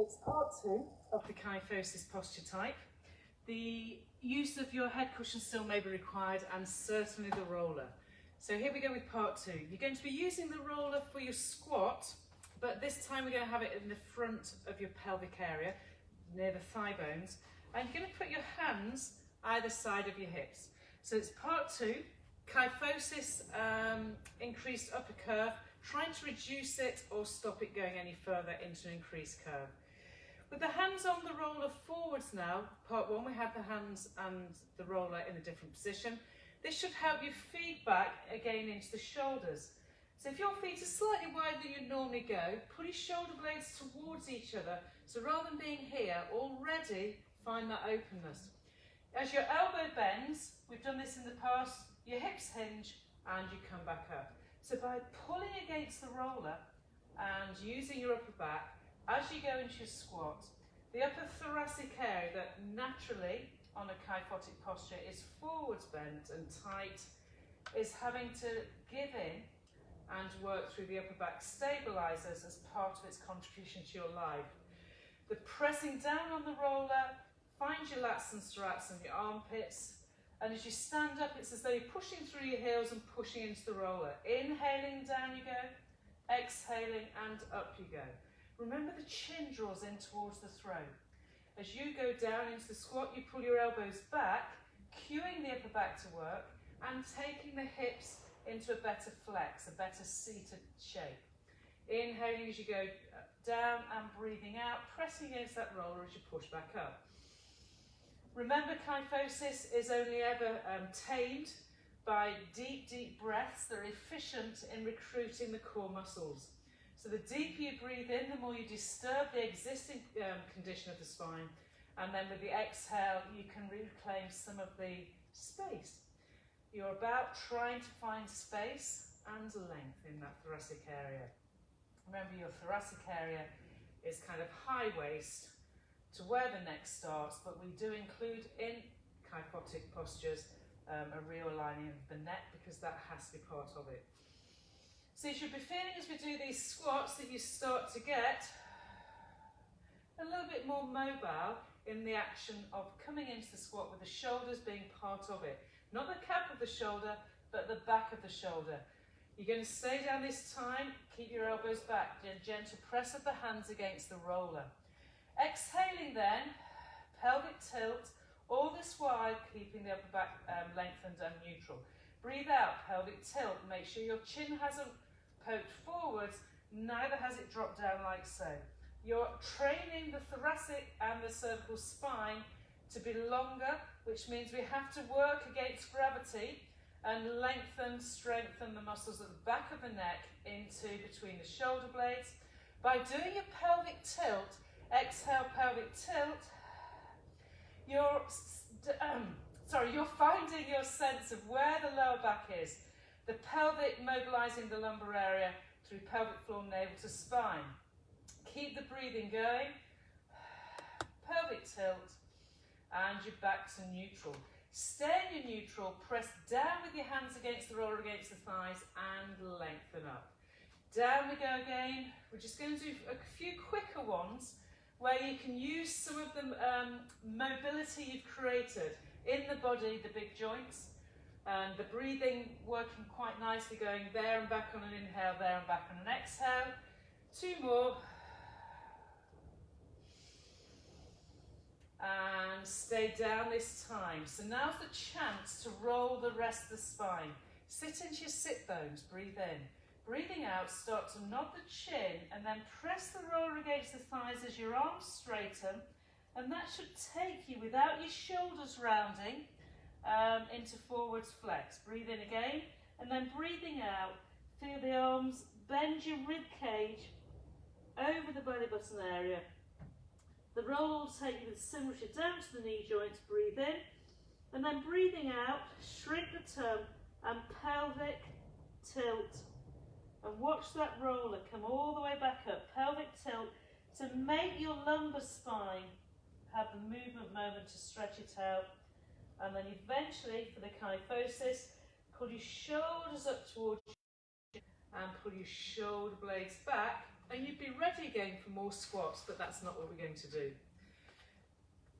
It's part 2 of the kyphosis posture type. The use of your head cushion still may be required, and certainly the roller. So here we go with part 2. You're going to be using the roller for your squat, but this time we're going to have it in the front of your pelvic area, near the thigh bones. And you're going to put your hands either side of your hips. So it's part 2, kyphosis, increased upper curve, trying to reduce it or stop it going any further into an increased curve. With the hands on the roller forwards now, part 1 we have the hands and the roller in a different position. This should help you feed back again into the shoulders. So if your feet are slightly wider than you'd normally go, pull your shoulder blades towards each other. So rather than being here, already find that openness. As your elbow bends, we've done this in the past, your hips hinge and you come back up. So by pulling against the roller and using your upper back, as you go into your squat, the upper thoracic area that naturally on a kyphotic posture is forwards bent and tight is having to give in and work through the upper back stabilizers as part of its contribution to your life. The pressing down on the roller, find your lats and strats and your armpits, and as you stand up it's as though you're pushing through your heels and pushing into the roller. Inhaling, down you go, exhaling and up you go. Remember the chin draws in towards the throat. As you go down into the squat, you pull your elbows back, cueing the upper back to work and taking the hips into a better flex, a better seated shape. Inhaling as you go down and breathing out, pressing against that roller as you push back up. Remember, kyphosis is only ever tamed by deep, deep breaths that are efficient in recruiting the core muscles. So the deeper you breathe in, the more you disturb the existing condition of the spine, and then with the exhale you can reclaim some of the space. You're about trying to find space and length in that thoracic area. Remember, your thoracic area is kind of high waist to where the neck starts, but we do include in kyphotic postures a realigning of the neck because that has to be part of it. So you should be feeling as we do these squats that you start to get a little bit more mobile in the action of coming into the squat with the shoulders being part of it. Not the cap of the shoulder, but the back of the shoulder. You're going to stay down this time, keep your elbows back, a gentle press of the hands against the roller. Exhaling then, pelvic tilt, all this while keeping the upper back lengthened and neutral. Breathe out, pelvic tilt, make sure your chin hasn't poked forwards, neither has it dropped down like so. You're training the thoracic and the cervical spine to be longer, which means we have to work against gravity and lengthen, strengthen the muscles at the back of the neck into between the shoulder blades. By doing your pelvic tilt, exhale, pelvic tilt, you're finding your sense of where the lower back is. The pelvic mobilizing the lumbar area through pelvic floor, navel to spine. Keep the breathing going. Pelvic tilt and you're back to neutral. Stay in your neutral, press down with your hands against the roller, against the thighs and lengthen up. Down we go again. We're just going to do a few quicker ones where you can use some of the mobility you've created in the body, the big joints, and the breathing working quite nicely, going there and back on an inhale, there and back on an exhale. 2 more. And stay down this time. So now's the chance to roll the rest of the spine. Sit into your sit bones, breathe in. Breathing out, start to nod the chin and then press the roller against the thighs as your arms straighten, and that should take you without your shoulders rounding into forwards flex. Breathe in again and then breathing out, feel the arms, bend your rib cage over the belly button area. The roll will take you with symmetry down to the knee joints. Breathe in and then breathing out, shrink the tongue and pelvic tilt. And watch that roller come all the way back up, pelvic tilt, to make your lumbar spine have the movement moment to stretch it out. And then eventually, for the kyphosis, pull your shoulders up towards you and pull your shoulder blades back And you'd be ready again for more squats, but that's not what we're going to do.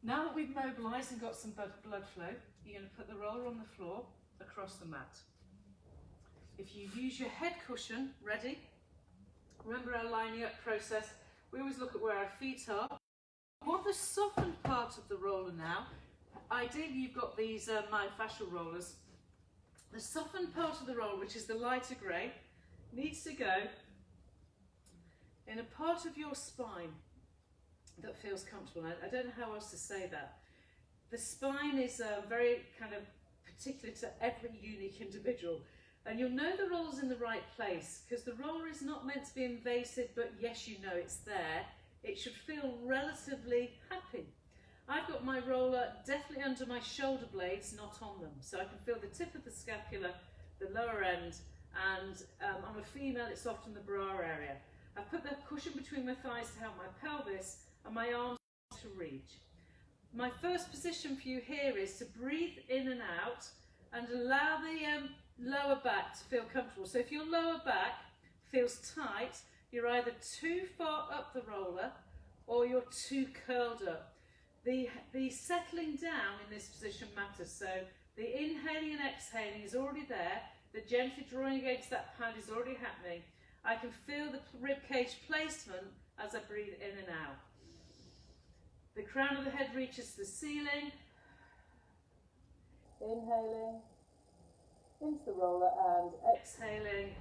Now that we've mobilised and got some blood flow, you're going to put the roller on the floor across the mat. If you use your head cushion, ready? Remember our lining up process, we always look at where our feet are. We want the softened part of the roller now. Ideally you've got these myofascial rollers. The softened part of the roller, which is the lighter grey, needs to go in a part of your spine that feels comfortable. I don't know how else to say that. The spine is very kind of particular to every unique individual. And you'll know the roller's in the right place because the roller is not meant to be invasive, but yes, you know it's there. It should feel relatively happy. I've got my roller definitely under my shoulder blades, not on them. So I can feel the tip of the scapula, the lower end, and I'm a female, it's often the bra area. I've put the cushion between my thighs to help my pelvis and my arms to reach. My first position for you here is to breathe in and out and allow the lower back to feel comfortable. So if your lower back feels tight, you're either too far up the roller or you're too curled up. The settling down in this position matters. So the inhaling and exhaling is already there. The gently drawing against that pad is already happening. I can feel the ribcage placement as I breathe in and out. The crown of the head reaches the ceiling. Inhaling into the roller and exhaling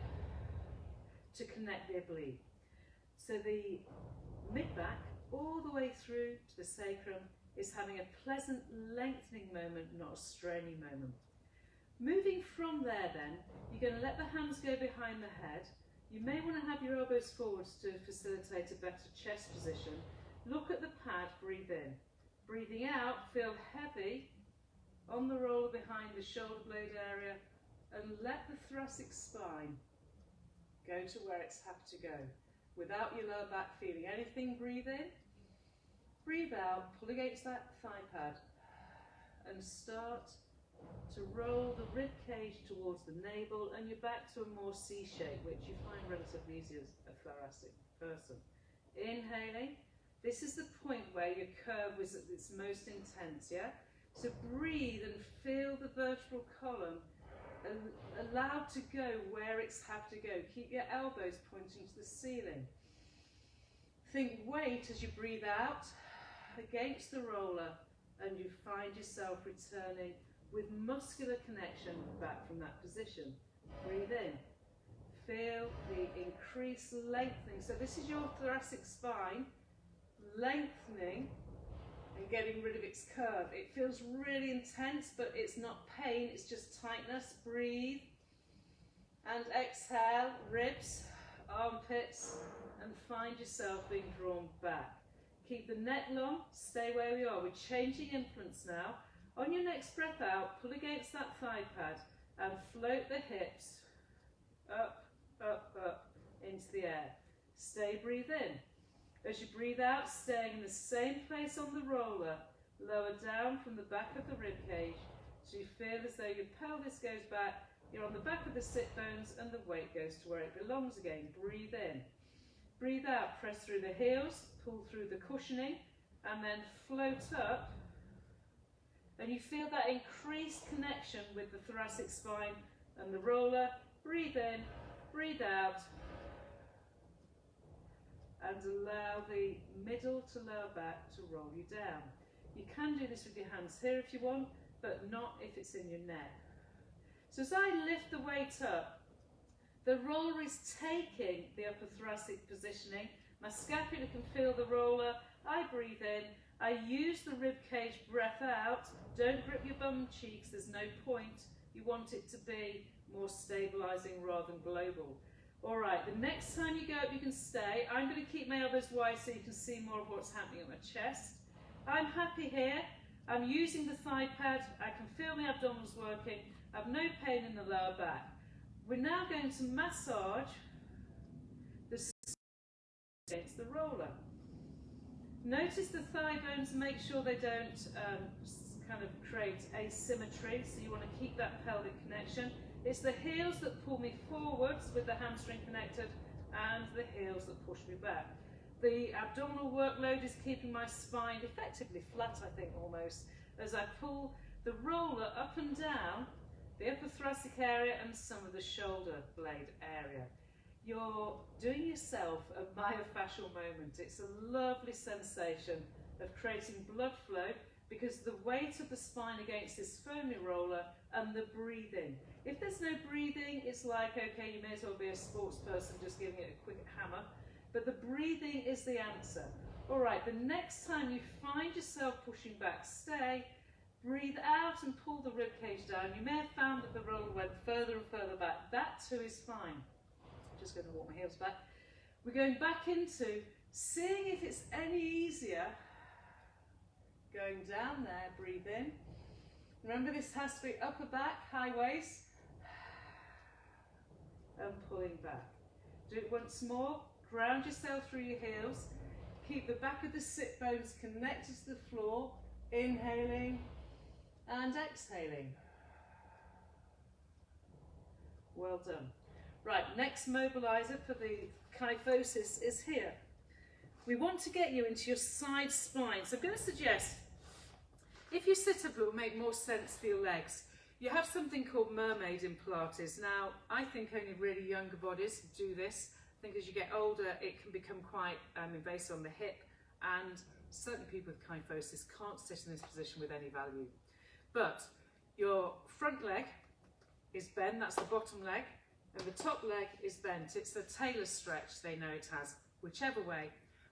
to connect the oblique. So the mid-back all the way through to the sacrum is having a pleasant lengthening moment, not a straining moment. Moving from there then, you're going to let the hands go behind the head. You may want to have your elbows forwards to facilitate a better chest position. Look at the pad, breathe in. Breathing out, feel heavy on the roller behind the shoulder blade area and let the thoracic spine go to where it's happy to go. Without your lower back feeling anything, breathe in. Breathe out, pull against that thigh pad and start to roll the rib cage towards the navel and you're back to a more C shape, which you find relatively easy as a thoracic person. Inhaling. This is the point where your curve was at its most intense, yeah? So breathe and feel the vertebral column allowed to go where it's have to go. Keep your elbows pointing to the ceiling. Think weight as you breathe out against the roller and you find yourself returning with muscular connection back from that position. Breathe in. Feel the increased lengthening. So this is your thoracic spine lengthening and getting rid of its curve. It feels really intense, but it's not pain, it's just tightness. Breathe and exhale, ribs, armpits, and find yourself being drawn back. Keep the neck long, stay where we are. We're changing influence now. On your next breath out, pull against that thigh pad and float the hips up, up, up into the air. Stay, breathe in. As you breathe out, staying in the same place on the roller, lower down from the back of the rib cage, so you feel as though your pelvis goes back, you're on the back of the sit bones and the weight goes to where it belongs again. Breathe in. Breathe out, press through the heels, pull through the cushioning, and then float up. And you feel that increased connection with the thoracic spine and the roller. Breathe in, breathe out, and allow the middle to lower back to roll you down. You can do this with your hands here if you want, but not if it's in your neck. So as I lift the weight up, the roller is taking the upper thoracic positioning. My scapula can feel the roller. I breathe in. I use the rib cage breath out. Don't grip your bum cheeks. There's no point. You want it to be more stabilizing rather than global. All right, the next time you go up, you can stay. I'm going to keep my elbows wide so you can see more of what's happening at my chest. I'm happy here. I'm using the thigh pad. I can feel my abdominals working. I have no pain in the lower back. We're now going to massage the against the roller. Notice the thigh bones, make sure they don't kind of create asymmetry, so you want to keep that pelvic connection. It's the heels that pull me forwards with the hamstring connected and the heels that push me back. The abdominal workload is keeping my spine effectively flat, I think, almost, as I pull the roller up and down the upper thoracic area and some of the shoulder blade area. You're doing yourself a myofascial moment. It's a lovely sensation of creating blood flow because the weight of the spine against this firmly roller and the breathing. If there's no breathing, it's like, okay, you may as well be a sports person just giving it a quick hammer. But the breathing is the answer. All right, the next time you find yourself pushing back, stay, breathe out and pull the rib cage down. You may have found that the roller went further and further back. That too is fine. Just going to walk my heels back. We're going back into seeing if it's any easier. Going down there, breathe in. Remember, this has to be upper back, high waist, and pulling back. Do it once more. Ground yourself through your heels. Keep the back of the sit bones connected to the floor. Inhaling and exhaling. Well done. Right, next mobilizer for the kyphosis is here. We want to get you into your side spine. So I'm going to suggest, if you sit up, it will make more sense for your legs. You have something called mermaid in Pilates. Now, I think only really younger bodies do this. I think as you get older, it can become quite invasive on the hip, and certainly people with kyphosis can't sit in this position with any value. But your front leg is bent, that's the bottom leg, and the top leg is bent. It's a tailor stretch, they know it has. Whichever way,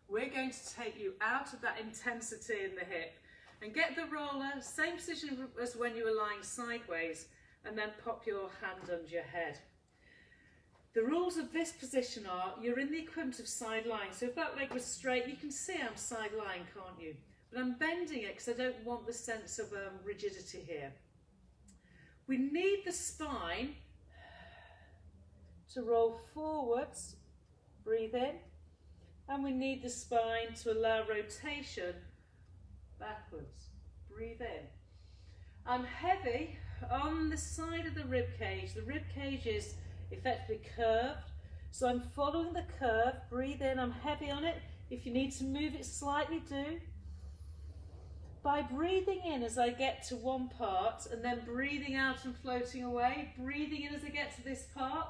we're going to take you out of that intensity in the hip and get the roller, same position as when you were lying sideways, and then pop your hand under your head. The rules of this position are, you're in the equivalent of side lying. So if that leg was straight, you can see I'm side lying, can't you? But I'm bending it because I don't want the sense of rigidity here. We need the spine to roll forwards, breathe in, and we need the spine to allow rotation backwards, breathe in. I'm heavy on the side of the rib cage. The rib cage is effectively curved, so I'm following the curve. Breathe in, I'm heavy on it. If you need to move it slightly, do. By breathing in as I get to one part and then breathing out and floating away, breathing in as I get to this part,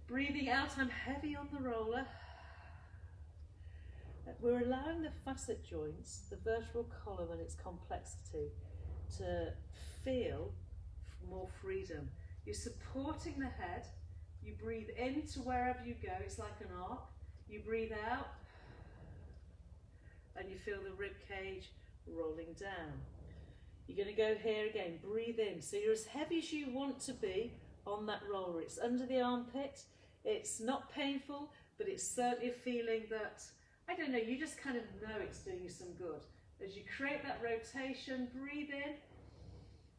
breathing out, I'm heavy on the roller. We're allowing the facet joints, the vertebral column and its complexity, to feel more freedom. You're supporting the head. You breathe into wherever you go. It's like an arc. You breathe out and you feel the rib cage rolling down. You're going to go here again. Breathe in. So you're as heavy as you want to be on that roller. It's under the armpit. It's not painful, but it's certainly a feeling that, I don't know, you just kind of know it's doing you some good. As you create that rotation, breathe in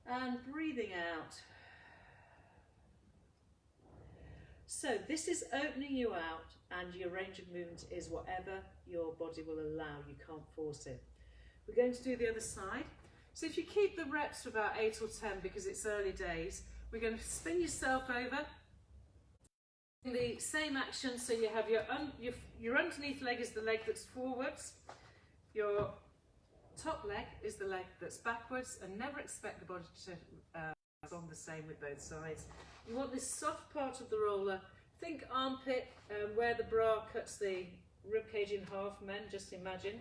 and breathing out. So this is opening you out, and your range of movement is whatever your body will allow. You can't force it. We're going to do the other side. So if you keep the reps for about 8 or 10 because it's early days, we're going to spin yourself over. The same action, so you have your underneath leg is the leg that's forwards, your top leg is the leg that's backwards, and never expect the body to on the same with both sides. You want this soft part of the roller. Think armpit, where the bra cuts the ribcage in half. Men, just imagine.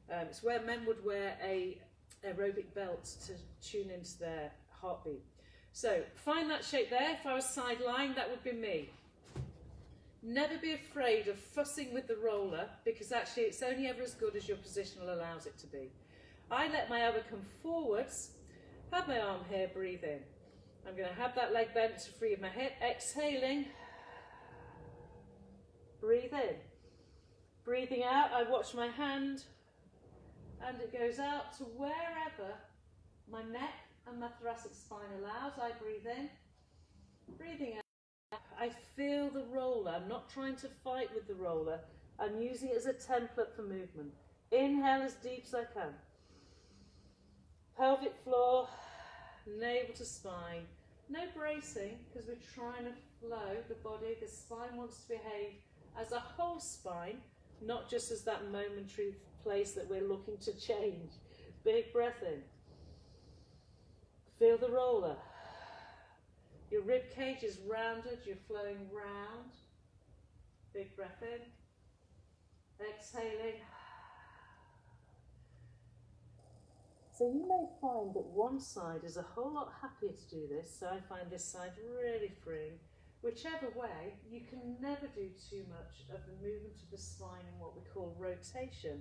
It's where men would wear a aerobic belt to tune into their heartbeat. So find that shape there. If I was side lying, that would be me. Never be afraid of fussing with the roller, because actually it's only ever as good as your positional allows it to be. I let my elbow come forwards, have my arm here, breathe in. I'm going to have that leg bent to free my hip, exhaling, breathe in. Breathing out, I watch my hand, and it goes out to wherever my neck and my thoracic spine allows. I breathe in, breathing out. I feel the roller. I'm not trying to fight with the roller. I'm using it as a template for movement. Inhale as deep as I can. Pelvic floor, navel to spine. No bracing, because we're trying to flow the body. The spine wants to behave as a whole spine, not just as that momentary place that we're looking to change. Big breath in. Feel the roller. Your rib cage is rounded, you're flowing round. Big breath in. Exhaling. So you may find that one side is a whole lot happier to do this, so I find this side really freeing. Whichever way, you can never do too much of the movement of the spine in what we call rotation,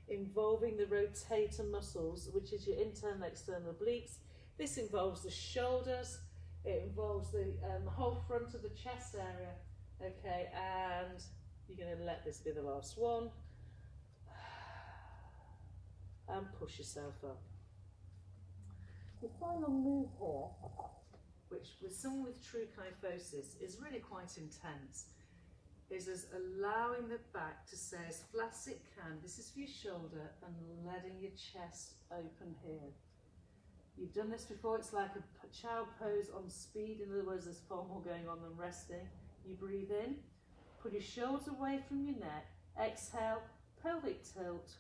involving the rotator muscles, which is your internal external obliques. This involves the shoulders, it involves the whole front of the chest area. Okay, and you're going to let this be the last one. And push yourself up. The final move here, which with someone with true kyphosis is really quite intense, is as allowing the back to stay as flat as it can. This is for your shoulder, and letting your chest open here. You've done this before. It's like a child pose on speed. In other words, there's far more going on than resting. You breathe in, put your shoulders away from your neck, exhale, pelvic tilt,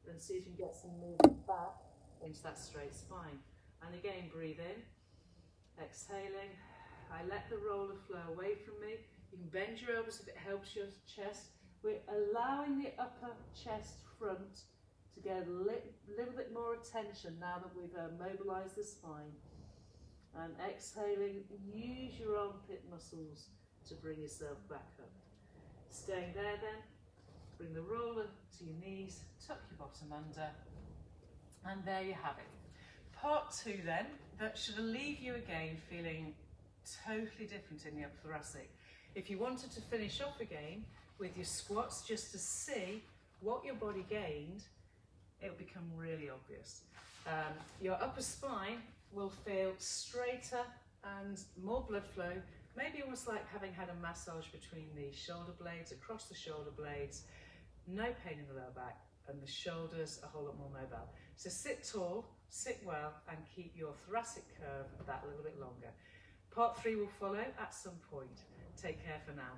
then see if you can get some movement back into that straight spine. And again, breathe in, exhaling. I let the roller flow away from me. You can bend your elbows if it helps your chest. We're allowing the upper chest front to get a little bit more attention now that we've mobilized the spine. And exhaling, use your armpit muscles to bring yourself back up. Staying there then, bring the roller to your knees, tuck your bottom under, and there you have it. Part 2 then, that should leave you again feeling totally different in the upper thoracic. If you wanted to finish off again with your squats just to see what your body gained, it'll become really obvious. Your upper spine will feel straighter and more blood flow, maybe almost like having had a massage between the shoulder blades, across the shoulder blades, no pain in the lower back, and the shoulders a whole lot more mobile. So sit tall, sit well, and keep your thoracic curve that little bit longer. Part 3 will follow at some point. Take care for now.